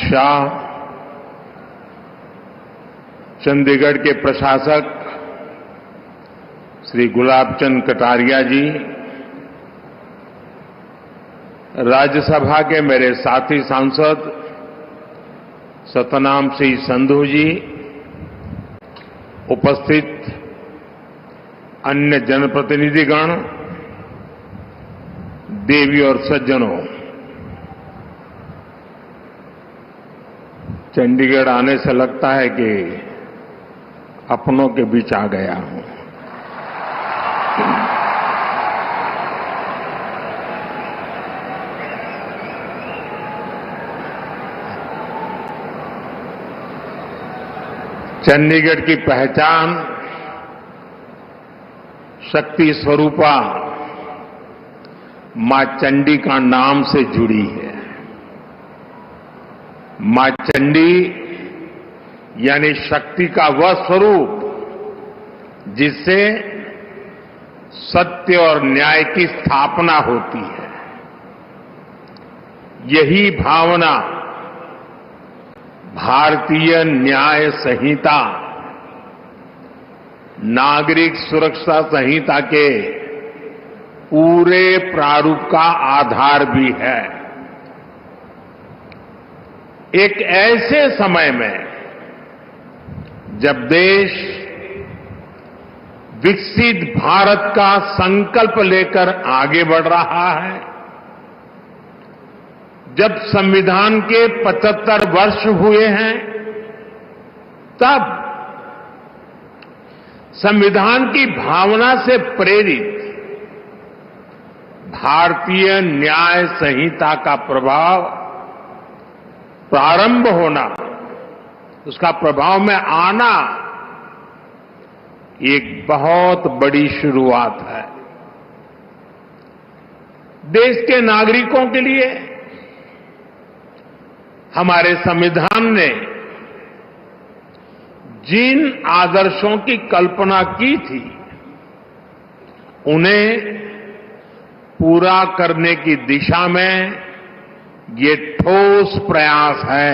शाह, चंडीगढ़ के प्रशासक श्री गुलाब चंद कटारिया जी, राज्यसभा के मेरे साथी सांसद सतनाम सिंह संधू जी, उपस्थित अन्य जनप्रतिनिधिगण, देवी और सज्जनों, चंडीगढ़ आने से लगता है कि अपनों के बीच आ गया हूं। चंडीगढ़ की पहचान शक्ति स्वरूपा मां चंडी का नाम से जुड़ी है। मां चंडी यानी शक्ति का वह स्वरूप जिससे सत्य और न्याय की स्थापना होती है। यही भावना भारतीय न्याय संहिता, नागरिक सुरक्षा संहिता के पूरे प्रारूप का आधार भी है। एक ऐसे समय में जब देश विकसित भारत का संकल्प लेकर आगे बढ़ रहा है, जब संविधान के 75 वर्ष हुए हैं, तब संविधान की भावना से प्रेरित भारतीय न्याय संहिता का प्रभाव प्रारंभ होना, उसका प्रभाव में आना एक बहुत बड़ी शुरुआत है। देश के नागरिकों के लिए हमारे संविधान ने जिन आदर्शों की कल्पना की थी, उन्हें पूरा करने की दिशा में ये ठोस प्रयास है।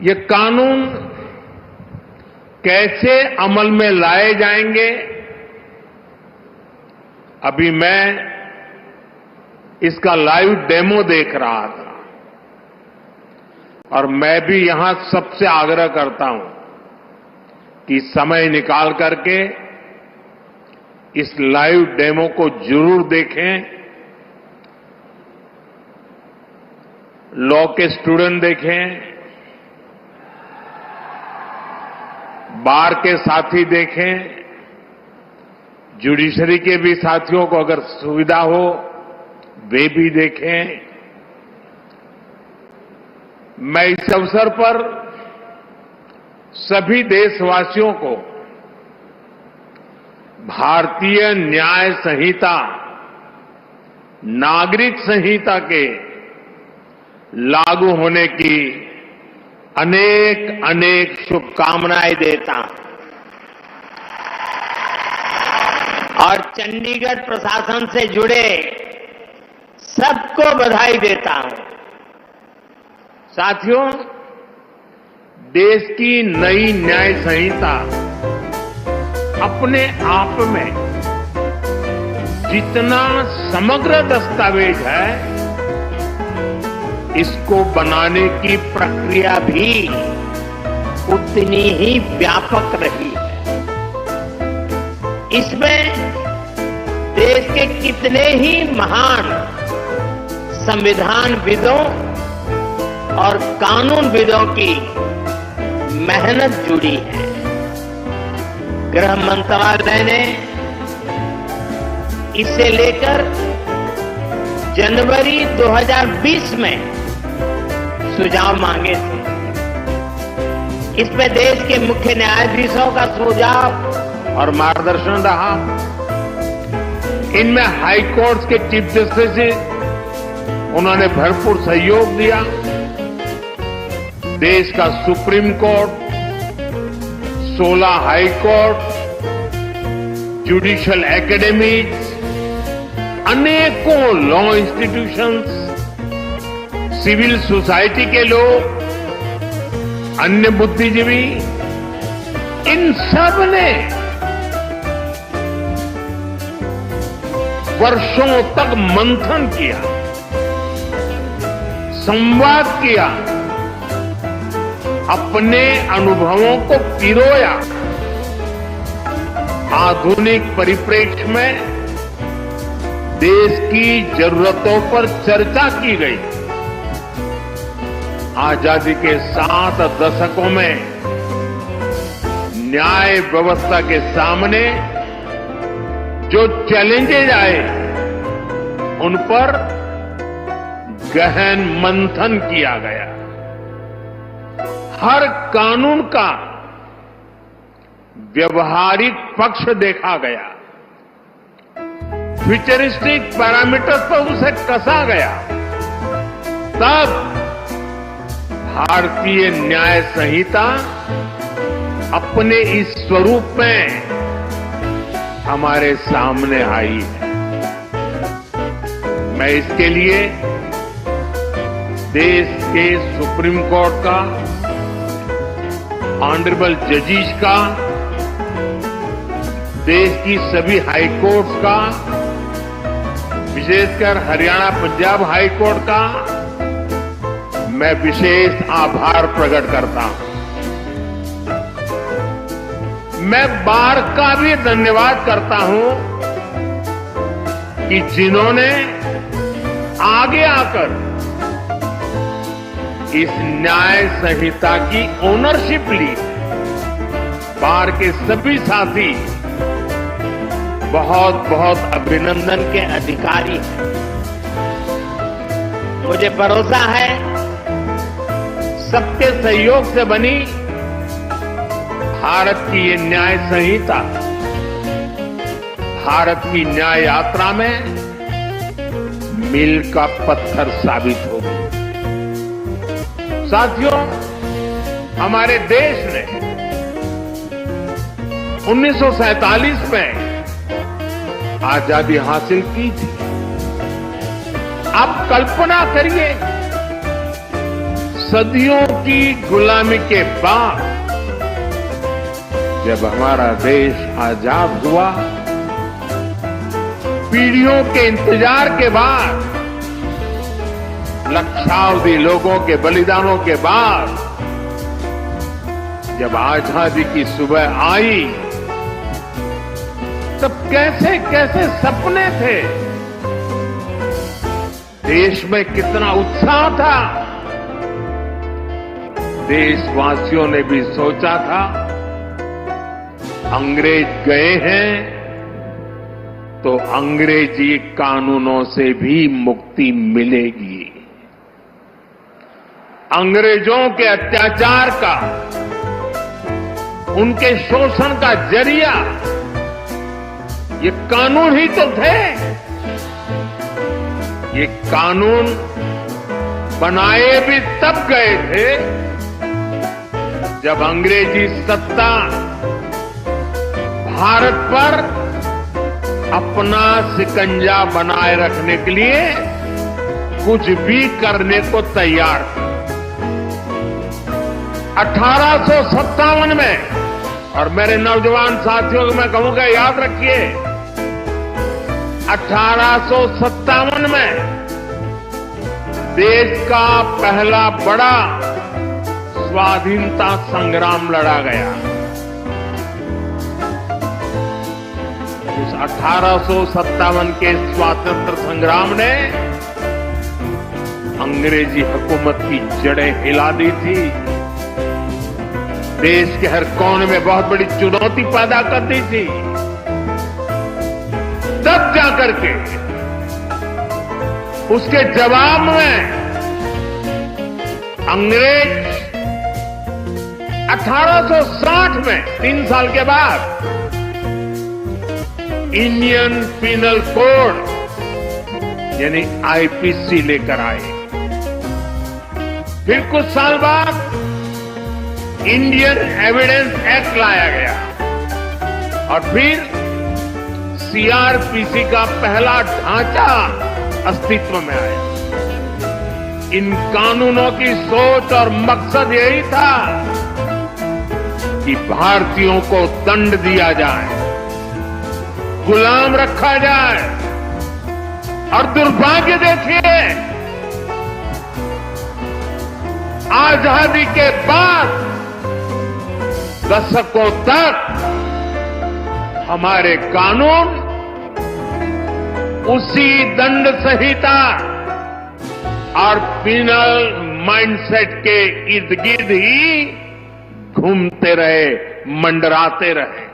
ये कानून कैसे अमल में लाए जाएंगे, अभी मैं इसका लाइव डेमो देख रहा था और मैं भी यहां सबसे आग्रह करता हूं कि समय निकाल करके इस लाइव डेमो को जरूर देखें। लॉ के स्टूडेंट देखें, बार के साथी देखें, जुडिशरी के भी साथियों को अगर सुविधा हो वे भी देखें। मैं इस अवसर पर सभी देशवासियों को भारतीय न्याय संहिता, नागरिक संहिता के लागू होने की अनेक अनेक शुभकामनाएं देता हूं और चंडीगढ़ प्रशासन से जुड़े सबको बधाई देता हूं। साथियों, देश की नई न्याय संहिता अपने आप में जितना समग्र दस्तावेज है, इसको बनाने की प्रक्रिया भी उतनी ही व्यापक रही है। इसमें देश के कितने ही महान संविधानविदों और कानूनविदों की मेहनत जुड़ी है। गृह मंत्रालय ने इसे लेकर जनवरी 2020 में सुझाव मांगे थे। इसमें देश के मुख्य न्यायाधीशों का सुझाव और मार्गदर्शन रहा। इनमें हाई कोर्ट के चीफ जस्टिस उन्होंने भरपूर सहयोग दिया। देश का supreme court, 16 high court, judicial academies, अनेकों लॉ इंस्टीट्यूशंस, सिविल सोसाइटी के लोग, अन्य बुद्धिजीवी, इन सब ने वर्षों तक मंथन किया, संवाद किया, अपने अनुभवों को पिरोया। आधुनिक परिप्रेक्ष्य में देश की जरूरतों पर चर्चा की गई। आजादी के 7 दशकों में न्याय व्यवस्था के सामने जो चैलेंजेज आए, उन पर गहन मंथन किया गया। हर कानून का व्यवहारिक पक्ष देखा गया, फ्यूचरिस्टिक पैरामीटर्स पर उसे कसा गया। तब भारतीय न्याय संहिता अपने इस स्वरूप में हमारे सामने आई है। मैं इसके लिए देश के सुप्रीम कोर्ट का, ऑनरेबल जजेस का, देश की सभी हाई कोर्ट्स का, विशेषकर हरियाणा पंजाब हाई कोर्ट का मैं विशेष आभार प्रकट करता हूं। मैं बार का भी धन्यवाद करता हूं कि जिन्होंने आगे आकर इस न्याय संहिता की ओनरशिप ली। बार के सभी साथी बहुत बहुत अभिनंदन के अधिकारी हैं। मुझे भरोसा है सबके सहयोग से बनी भारत की ये न्याय संहिता भारत की न्याय यात्रा में मील का पत्थर साबित होगी। साथियों, हमारे देश ने 1947 में आजादी हासिल की थी। अब कल्पना करिए, सदियों की गुलामी के बाद जब हमारा देश आजाद हुआ, पीढ़ियों के इंतजार के बाद, लक्षावधि लोगों के बलिदानों के बाद जब आजादी की सुबह आई, तब कैसे कैसे सपने थे, देश में कितना उत्साह था। देशवासियों ने भी सोचा था अंग्रेज गए हैं तो अंग्रेजी कानूनों से भी मुक्ति मिलेगी। अंग्रेजों के अत्याचार का, उनके शोषण का जरिया ये कानून ही तो थे। ये कानून बनाए भी तब गए थे जब अंग्रेजी सत्ता भारत पर अपना शिकंजा बनाए रखने के लिए कुछ भी करने को तैयार थी। 1857 में, और मेरे नौजवान साथियों को मैं कहूंगा याद रखिए, 1857 में देश का पहला बड़ा स्वाधीनता संग्राम लड़ा गया। उस 1857 के स्वातंत्र संग्राम ने अंग्रेजी हुकूमत की जड़ें हिला दी थी। देश के हर कोने में बहुत बड़ी चुनौती पैदा कर दी थी। तब जाकर के उसके जवाब में अंग्रेज 1860 में, 3 साल के बाद, इंडियन पिनल कोड यानी आईपीसी लेकर आए। फिर कुछ साल बाद इंडियन एविडेंस एक्ट लाया गया और फिर सीआरपीसी का पहला ढांचा अस्तित्व में आया। इन कानूनों की सोच और मकसद यही था कि भारतीयों को दंड दिया जाए, गुलाम रखा जाए। और दुर्भाग्य देखिए, आजादी के बाद दशकों तक हमारे कानून उसी दंड संहिता और पिनल माइंडसेट के इर्द गिर्द ही घूमते रहे, मंडराते रहे।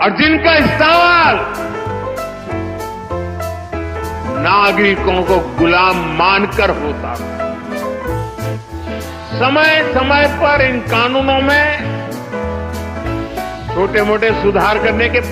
और जिनका इस्तेमाल नागरिकों को गुलाम मानकर होता था। समय समय पर इन कानूनों में छोटे मोटे सुधार करने के